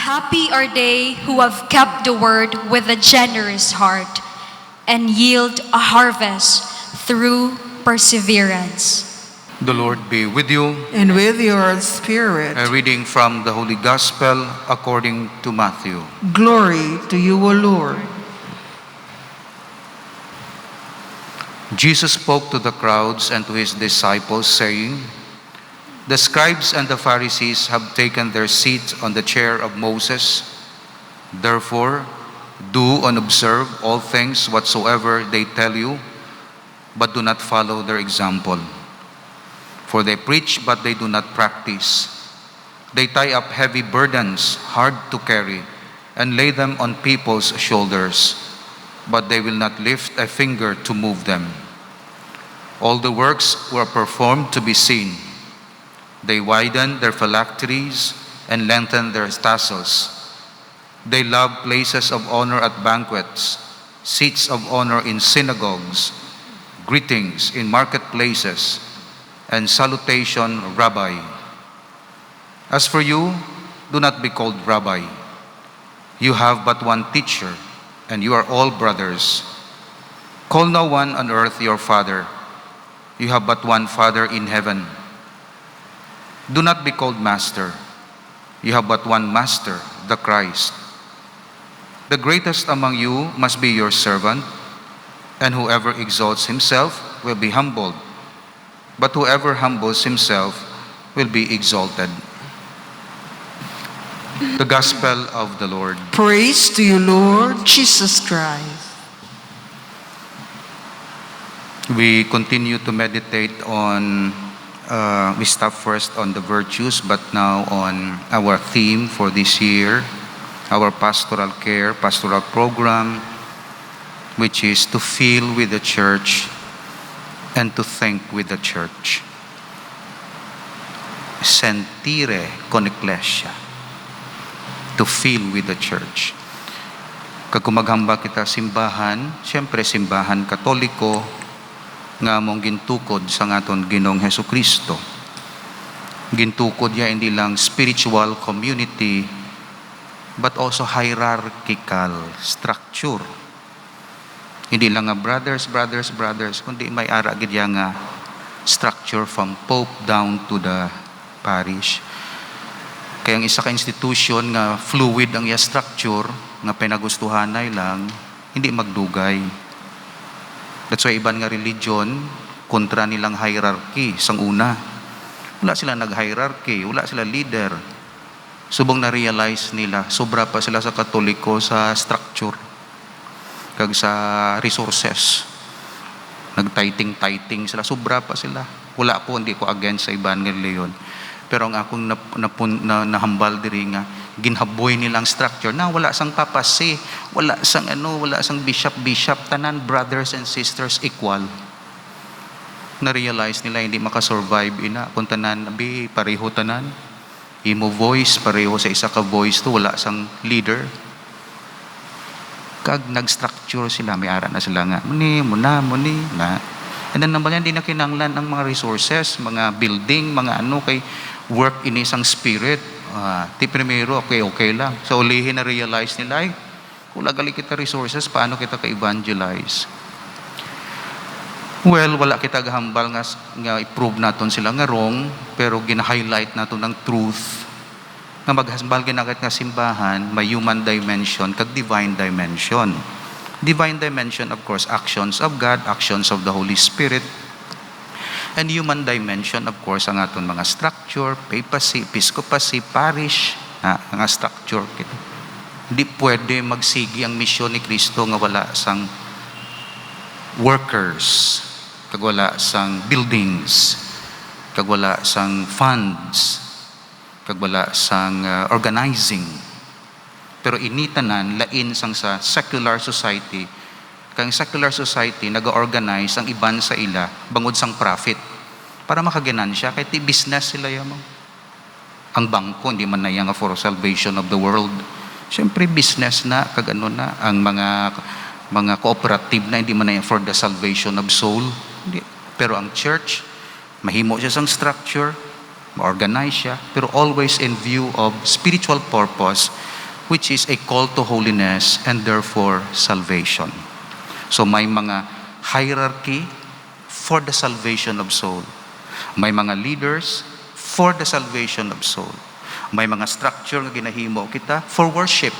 Happy are they who have kept the word with a generous heart and yield a harvest through perseverance. The Lord be with you. And with your spirit. A reading from the Holy Gospel according to Matthew. Glory to you, O Lord. Jesus spoke to the crowds and to his disciples, saying, "The scribes and the Pharisees have taken their seats on the chair of Moses. Therefore, do and observe all things whatsoever they tell you, but do not follow their example. For they preach, but they do not practice. They tie up heavy burdens, hard to carry, and lay them on people's shoulders, but they will not lift a finger to move them. All the works were performed to be seen. They widen their phylacteries and lengthen their tassels. They love places of honor at banquets, seats of honor in synagogues, greetings in marketplaces, and salutation, Rabbi. As for you, do not be called Rabbi. You have but one teacher, and you are all brothers. Call no one on earth your father. You have but one Father in heaven. Do not be called master. You have but one master, the Christ. The greatest among you must be your servant, and whoever exalts himself will be humbled, but whoever humbles himself will be exalted." The Gospel of the Lord. Praise to you, Lord Jesus Christ. We continue to meditate on, we stop first on the virtues, but now on our theme for this year, our pastoral care, pastoral program, which is to feel with the church and to think with the church. Sentire con ecclesia. To feel with the church. Kag kumaghamba kita simbahan, siyempre simbahan Katoliko, nga mong gintukod sa ngaton Ginoong Hesukristo. Gintukod niya hindi lang spiritual community, but also hierarchical structure. Hindi lang nga brothers, kundi may ara gid nga structure from Pope down to the parish. Kaya ang isa ka institution nga fluid ang iya structure, nga pinagustuhanay lang, hindi magdugay. That's why iban nga religion, kontra nilang hierarchy sang una. Wala sila nag-hierarchy, wala sila leader. Subong na-realize nila, sobra pa sila sa Katoliko sa structure, kag sa resources. Nag-tithing sila, sobra pa sila. Wala po, hindi ko against sa iban nga religion. Pero ang akong nahambal diri nga, ginhaboy nilang structure na wala sang papasi, wala sang bishop, tanan brothers and sisters equal. Na-realize nila hindi makasurvive ina kung tanan pareho tanan. Imo voice pareho sa isa ka voice to, wala sang leader. Kag nag-structure sila, may ara na sila nga muni na. And then naman yan, di na kinanglan ang mga resources, mga building, mga kay work in isang spirit. Ti primero, okay lang. So ulihin na realize nila, ay, kung lagali kita resources, paano kita ka-evangelize? Well, wala kita gahambal nga i-prove naton sila nga wrong, pero gina-highlight naton ang truth. Nga maghambal ginagat nga simbahan, may human dimension, kag divine dimension. Divine dimension, of course, actions of God, actions of the Holy Spirit. And human dimension, of course, ang aton mga structure, papacy, episcopacy, parish, mga structure. Hindi pwede magsigi ang misyon ni Kristo nga wala sang workers, kag wala sang buildings, kag wala sang funds, kag wala sang organizing. Pero initanan, lain sang sa secular society. Kang secular society, nag-organize ang iban sa ila, bangod sang profit. Para makaganansya, kahit business sila yamang. Ang bangko, hindi man na yang for salvation of the world. Siyempre, business na, na, ang mga cooperative na, hindi man na yang for the salvation of soul. Hindi. Pero ang church, mahimo siya sang structure, ma-organize siya, pero always in view of spiritual purpose, which is a call to holiness and therefore salvation. So may mga hierarchy for the salvation of soul. May mga leaders for the salvation of soul. May mga structure nga ginahimo kita for worship,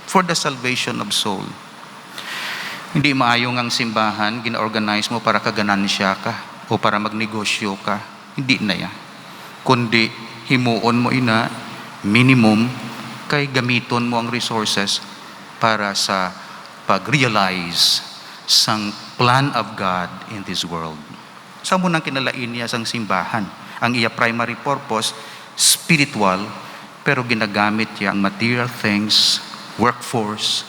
for the salvation of soul. Hindi maayong ang simbahan, gina-organize mo para kaganansya ka o para magnegosyo ka. Hindi na yan. Kundi himuon mo ina, minimum, kay gamiton mo ang resources para sa pag-realize sang plan of God in this world. Sa munang kinalain niya sang simbahan. Ang iya primary purpose, spiritual, pero ginagamit niya ang material things, workforce,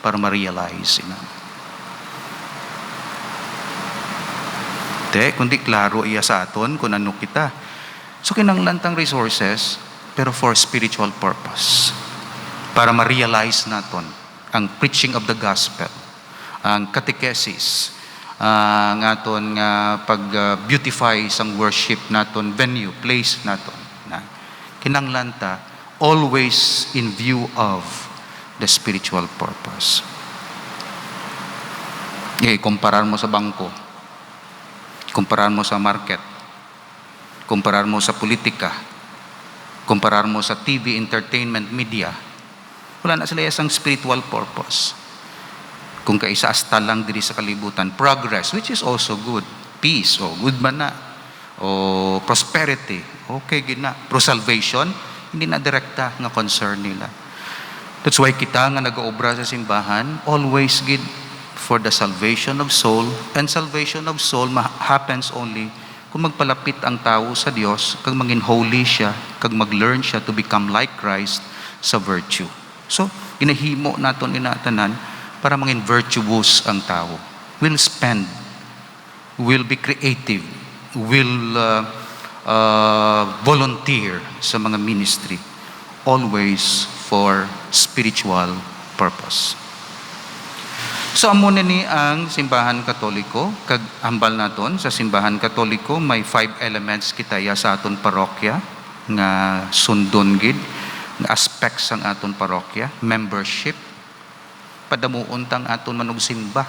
para ma-realize ina. Kundi klaro iya sa aton kung ano kita. So kinanglantang resources, pero for spiritual purpose. Para ma-realize naton ang preaching of the gospel, ang catechesis, ang aton pag-beautify sang worship naton, venue, place naton. Kinanglanta, always in view of the spiritual purpose. Kumparar mo sa bangko, kumparar mo sa market, kumparar mo sa politika, kumparar mo sa TV, entertainment, media, wala na sila isang spiritual purpose. Kung kaisa asta lang diri sa kalibutan, progress, which is also good, peace, o good man na, o prosperity, okay gina. Pro salvation, hindi na direkta nga concern nila. That's why kita nga nag-oobra sa simbahan, always gid for the salvation of soul, and salvation of soul happens only kung magpalapit ang tao sa Dios, kag maging holy siya, kag mag-learn siya to become like Christ sa virtue. So, inahimo naton inatanan para maging virtuous ang tao. Will spend, will be creative, will volunteer sa mga ministry, always for spiritual purpose. So amo ni ang simbahan Katoliko, kag hambal naton sa simbahan Katoliko may 5 elements kitaya sa aton parokya nga sundon gid nga aspects sang aton parokya. Membership, padamuon tang aton manog simba.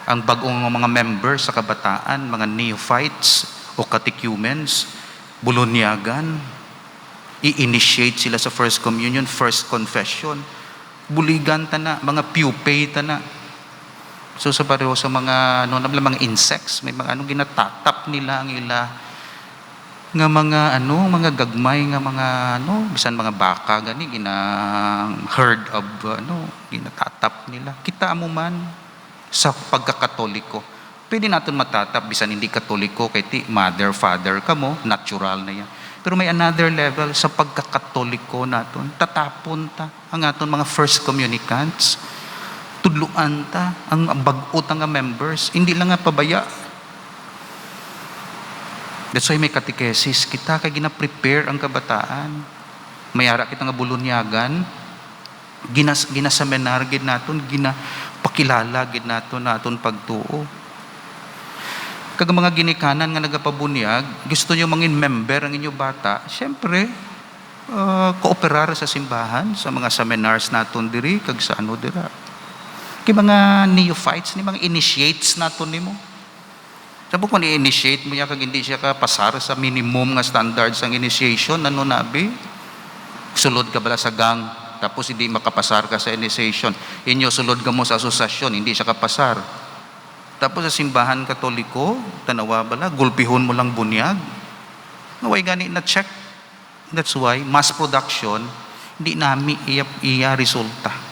Ang bag-ong mga members sa kabataan, mga neophytes o catechumens, bulunyagan, i-initiate sila sa first communion, first confession, buligan ta na, mga pupae ta na. So sa pareho sa mga mga insects, may mga ginatatap nila ang ila nga mga gagmay nga mga bisan mga baka gani herd of ginatatap nila. Kita mo man sa pagkakatoliko, pwede natin matatap bisan hindi katoliko kay ti mother father ka mo, natural na yan. Pero may another level sa pagkakatoliko naton, tatapon ta ang aton mga first communicants. Tudluan ta ang bag-ot nga members, hindi lang nga pabaya. That's why may catechesis kita kay gina-prepare ang kabataan. Mayara kita nga bulunyagan, ginaseminar gid naton, ginapakilala gid naton pagtuo. Kag mga ginikanan nga nagapabunyag, gusto nyo mangin member ang inyo bata, syempre kooperar sa simbahan, sa mga seminars naton diri kag sa dira. Kay mga neophytes ni mga initiates naton nimo. Sabi ko ni-initiate mo niya kag hindi siya ka pasar sa minimum nga standards ang initiation, nabi? Sulod ka bala sa gang, tapos hindi makapasar ka sa initiation. Inyo sulod ka mo sa asosasyon, hindi siya kapasar. Tapos sa simbahan Katoliko, tanawa bala, gulpihon mo lang bunyag. Naway gani na check. That's why mass production, hindi nami iya resulta.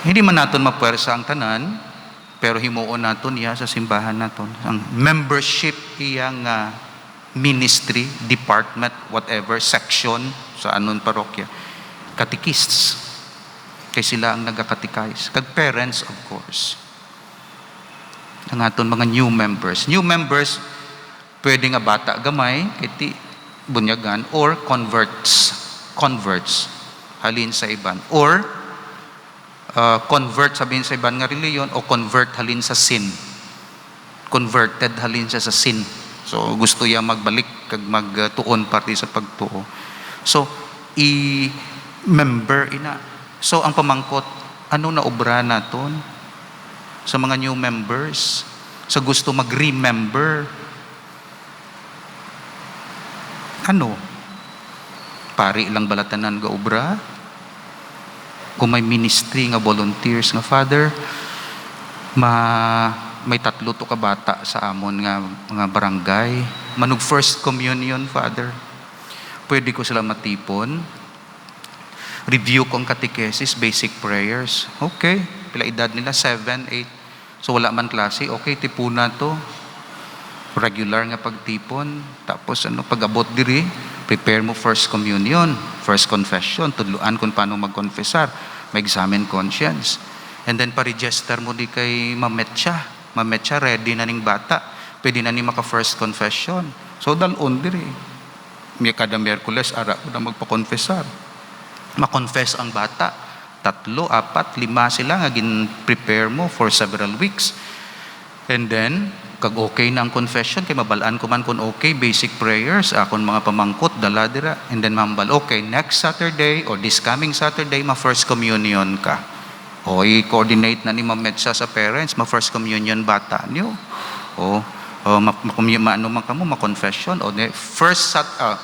Hindi man naton mapuwersa ang tanan, pero himuon naton iya sa simbahan naton. Ang membership iyang ministry, department, whatever, section sa anon parokya. Catechists. Kay sila ang nagakatikais. Kag parents, of course. Ang aton mga new members. New members, pwede nga bata gamay, kiti bunyagan, or converts. Converts. Halin sa iban. Or, convert sabihin sa ibang nga reliyon o convert halin sa sin. Converted halin siya sa sin. So gusto niya magbalik kag magtuon parte sa pagtuo. So member ina. So ang pamangkot, ano na obra naton sa mga new members, sa gusto mag-remember? Ano? Pari lang balatanan ga obra? Kung may ministry nga volunteers nga, Father, may 3 to ka bata sa amon nga mga barangay, manug first communion, Father. Pwede ko sila matipon. Review ko ang catechesis, basic prayers. Okay, pila edad nila, 7, 8. So wala man klase, okay, tipuna to. Regular nga pagtipon. Tapos pag-abot diri, prepare mo first communion, first confession, tudluan kung paano mag-confessar, may examine conscience. And then pa-register mo di kay Mametsa. Mametsa, ready na ning bata. Pwede na ni maka-first confession. So dalon diri. May kada Miyerkules, ara ko na magpa-confessar. Ma-confess ang bata. 3, 4, 5 sila nga gin-prepare mo for several weeks. And then, kag okay na ang confession, kay mabalaan ko man kung okay, basic prayers, akon mga pamangkot, dala dira. And then mambal, okay, next Saturday or this coming Saturday, ma-first communion ka. O, i-coordinate na ni Mametsa sa parents, ma-first communion bata niyo. O, maano man ka mo, ma-confession. O,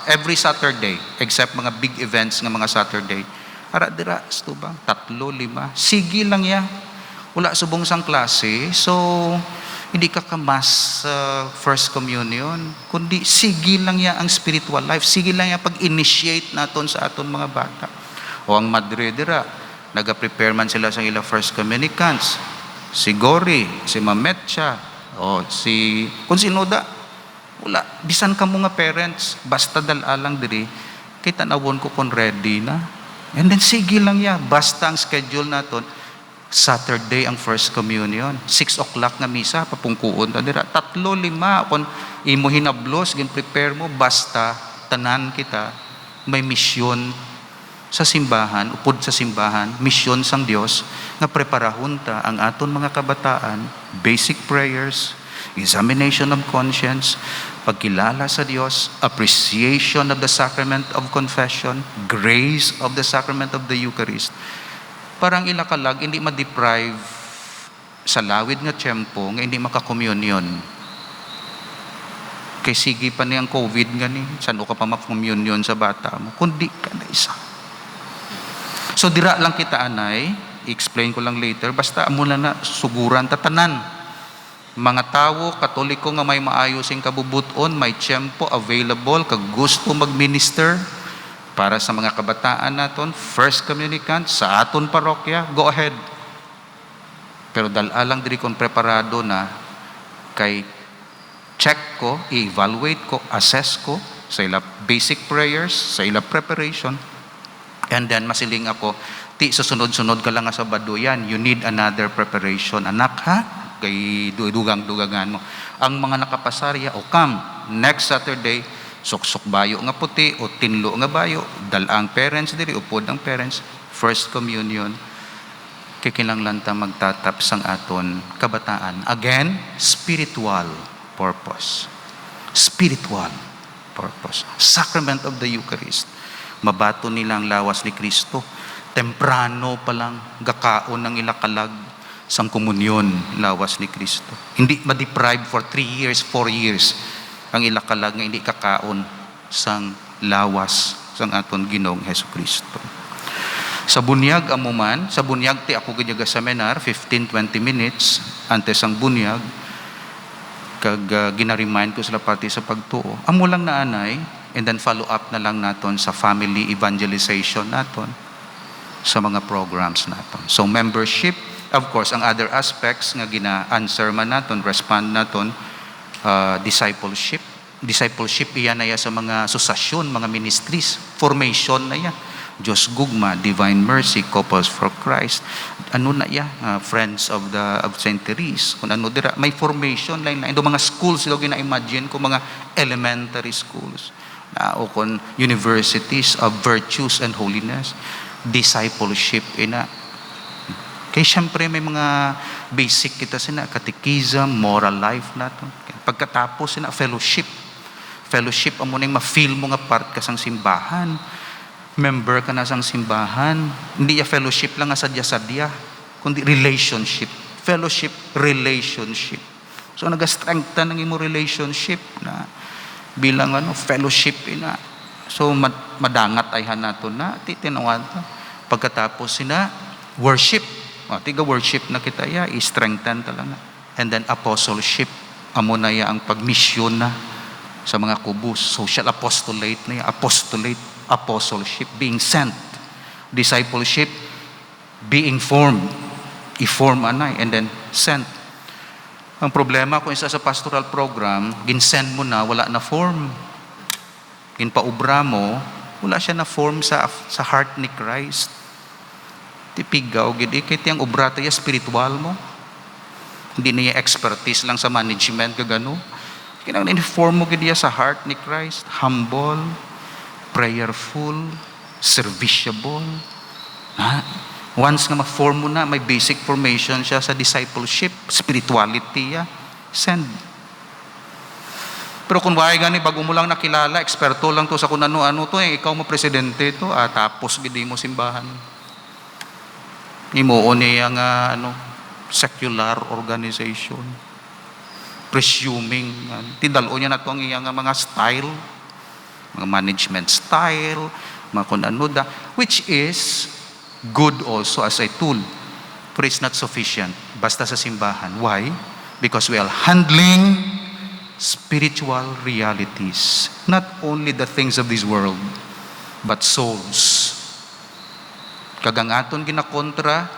every Saturday, except mga big events nga mga Saturday, ara dira, ba? 3, 5. Sige lang ya. Wala subong sang klase. So, hindi ka kamas sa first communion, kundi sige lang ya ang spiritual life. Sige lang ya pag-initiate naton sa aton mga bata. O ang madre dira, naga-prepare man sila sa ila first communicants. Si Gori, si Mametsa, o kung sino da. Wala, bisan ka mo nga parents, basta dalalang diri, kay tanawon ko kung ready na. And then sige lang ya, basta ang schedule naton, Saturday ang first communion, 6 o'clock nga misa, papungkuon ta dira. 3, 5, kung imo hinablos, gin-prepare mo, basta tanan kita, may misyon sa simbahan, upod sa simbahan, misyon sang Dios nga preparahon ta ang aton mga kabataan, basic prayers, examination of conscience, pagkilala sa Dios, appreciation of the sacrament of confession, grace of the sacrament of the Eucharist. Parang ilakalag, hindi ma-deprive sa lawid nga tiyempo, nga hindi makakommunion. Kay sige pa niyang COVID nga ni, saan ka pa ma-communion sa bata mo, kundi ka na isa. So dira lang kita anay, i-explain ko lang later, basta mula na suguran tatanan. Mga tao, katoliko nga may maayosing kabubuton, may tiyempo available, kag gusto mag-minister, para sa mga kabataan naton, first communicant, sa aton parokya, go ahead. Pero dalalang diri kon preparado na, kay check ko, i-evaluate ko, assess ko, sa ila basic prayers, sa ila preparation, and then masiling ako, ti susunod-sunod ka lang nga sa baduyan, you need another preparation. Anak ha? Kay dugang-dugangan mo. Ang mga nakapasarya, come, next Saturday, sok-sok bayo nga puti o tinlo nga bayo, dalang parents diri, upod ang parents, first communion, kikinanglan ta magtatap sang aton kabataan. Again, spiritual purpose. Spiritual purpose. Sacrament of the Eucharist. Mabato nila ang lawas ni Kristo. Temprano pa lang, gakaon ng ilakalag sang komunyon, lawas ni Kristo. Hindi ma-deprive for 3 years, 4 years, ang ilakalag nga hindi kakaon sang lawas sang aton Ginoong Hesukristo. Sa bunyag amuman, sa bunyag ti ako ganyaga seminar, 15-20 minutes antes ang bunyag, kag ginaremind ko sila pati sa pagtuo. Amo lang na anay, and then follow up na lang naton sa family evangelization naton, sa mga programs naton. So membership, of course, ang other aspects nga gina-answer man naton, respond naton, discipleship. Discipleship iyan na ya sa mga asosasyon, mga ministries, formation na ya. Diyos Gugma, Divine Mercy, Couples for Christ, ano na ya, Friends of Saint Therese, kung ano dira, may formation line na, ito mga schools, ito gina-imagine ko, mga elementary schools, o kung universities of virtues and holiness, discipleship, ina. Kaya syempre may mga basic kita sina, catechism, moral life natin. Pagkatapos sina, fellowship. Fellowship, amo nang ma-feel mo nga part ka sang simbahan. member ka na sang simbahan. Hindi ya fellowship lang nga sadya-sadya, kundi relationship. Fellowship, relationship. So nag-strengthen ang imo relationship na bilang fellowship ina. So madangat ay hanaton na titinawan ta. Pagkatapos sina worship. Tiga worship na kita ya, i-strengthen talaga. And then apostleship. Amo na ya ang pagmisyon na sa mga kubus. Social apostolate na ya, apostolate, apostleship, being sent. Discipleship, being formed. I-form anay, and then sent. Ang problema kung isa sa pastoral program, ginsend mo na, wala na form. Ginpaubra mo, wala siya na form sa heart ni Christ. Tipigaw, gidikit yung ubra tayo spiritual mo. Hindi niya expertise lang sa management, kagano. Kinang inform mo gidiya sa heart ni Christ. Humble, prayerful, serviceable. Once nga ma-form mo na, may basic formation siya sa discipleship, spirituality, send. Pero kung why gani, bago mo lang nakilala, eksperto lang to sa kung ano-ano to, ikaw mo presidente to, tapos gidi mo simbahan. Imuon niya nga, secular organization. Presuming, tidalo niya na to ang iyang mga style, mga management style, mga kung ano da, which is good also as a tool, but it's not sufficient basta sa simbahan. Why? Because we are handling spiritual realities, not only the things of this world, but souls. Kagang aton ginakontra,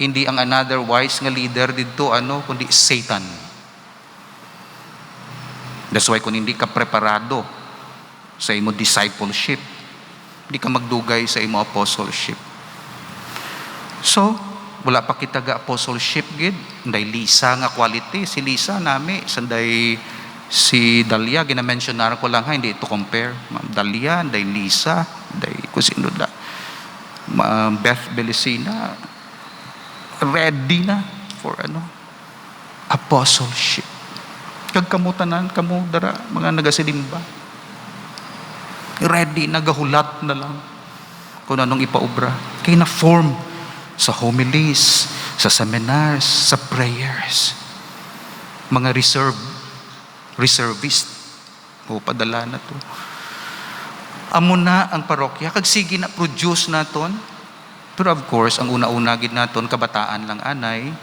hindi ang another wise nga leader dito kundi Satan. That's why kung hindi ka preparado sa imo discipleship, hindi ka magdugay sa imo apostleship. So, wala pa kita ga apostleship gid. Nday Lisa nga quality. Si Lisa nami, sanday si Dalia, ginamensionar ko lang hindi ito compare. Ma'am Dalia, nday Lisa, nday kusino da. Beth Belicina, ready na for apostleship. Kagkamutanan kamo dara mga nagasilimba. Ready, nagahulat na lang kung anong ipaubra. Kaya na-form sa homilies, sa seminars, sa prayers. Mga reservist. Padala na to. Amo na ang parokya. Kag sige na produce naton. Pero of course, ang una-una gid naton kabataan lang anay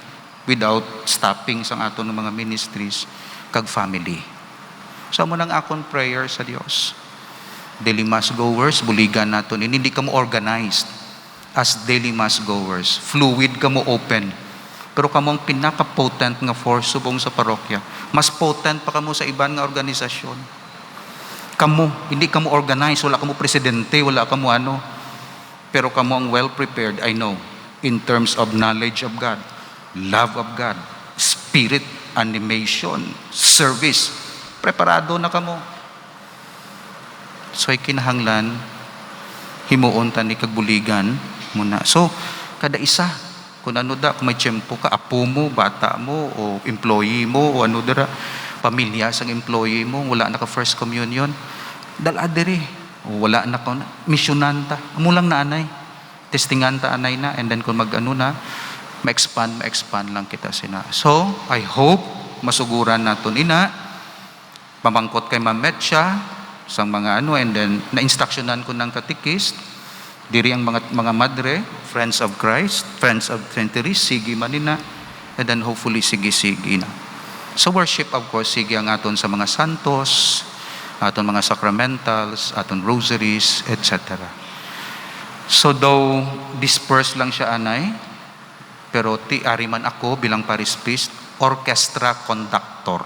without stopping sa aton ng mga ministries kag family. So amo nang akon prayer sa Dios. Daily mass goers, buligan naton. Hindi ka mo organized as daily mass goers. Fluid ka mo open. Pero kamo ang pinaka-potent nga force subong sa parokya. Mas potent pa kamo sa iban nga organisasyon. Kamo, hindi kamo organized, wala kamo presidente, wala kamo pero kamo ang well-prepared, I know, in terms of knowledge of God, love of God, spirit, animation, service. Preparado na kamo. So, kinahanglan, himuon ta ni kagbuligan muna. So, kada isa, kung kung may tiyempo ka, apo mo, bata mo, o employee mo, o pamilya sang employee mo, wala na ka first communion, daladere, o wala na ka, misyonanta, amo lang na anay, testinganta anay na, and then kung ma-expand lang kita sina. So, I hope, masuguran naton ina, pamangkot kay Mametcha, sang mga and then, na-instructionan ko ng katikist, diri ang mga madre, Friends of Christ, Friends of Trinity, sige manina, and then hopefully sige na. So worship, of course, sige ang aton sa mga santos, aton mga sacramentals, aton rosaries, etc. So though dispersed lang siya anay, pero ari man ako bilang parish priest, orchestra conductor.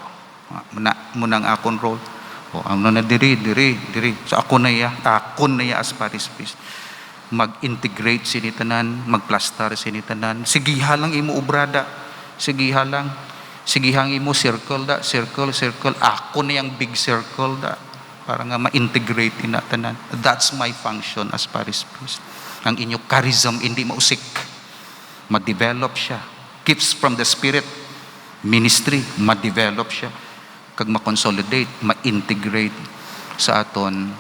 Munang akon role. Ang diri. So ako na ya as parish priest. Mag-integrate sinitanan, magplastar sinitanan. Sigiha lang imo ubrada. Sigihang imo circle. Ako na yung big circle da. Para nga ma-integrate inatanan. That's my function as parish priest. Ang inyo charism hindi mausik. Ma-develop siya. Gifts from the Spirit. Ministry, ma-develop siya. Kag ma-consolidate, ma-integrate sa aton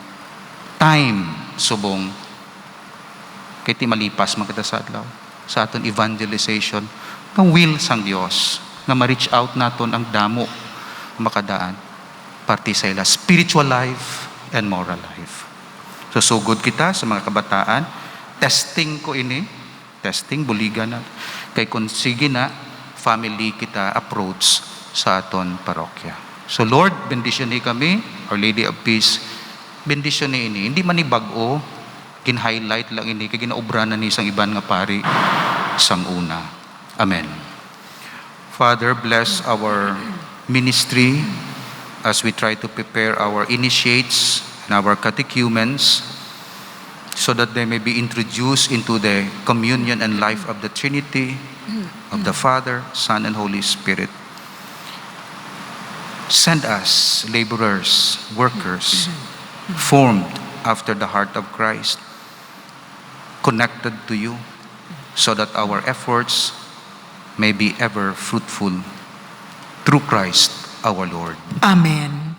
time subong Kay ti malipas man kita sa adlaw. Sa aton evangelization, ng will sang Dios nga ma-reach out naton ang damo makadaan parti sa ila spiritual life and moral life. So sugod kita sa mga kabataan, testing ko ini, testing buligan na kay kung sige na family kita approach sa aton parokya. So Lord, bendisyon ni kami, Our Lady of Peace, bendisyon ni ini, hindi man ni bag-o, kin-highlight lang ini, kay ginaobranan ni isang iban nga pari sang una. Amen. Father, bless our ministry as we try to prepare our initiates and our catechumens so that they may be introduced into the communion and life of the Trinity, of the Father, Son, and Holy Spirit. Send us laborers, workers, formed after the heart of Christ, connected to you, so that our efforts may be ever fruitful through Christ our Lord. Amen.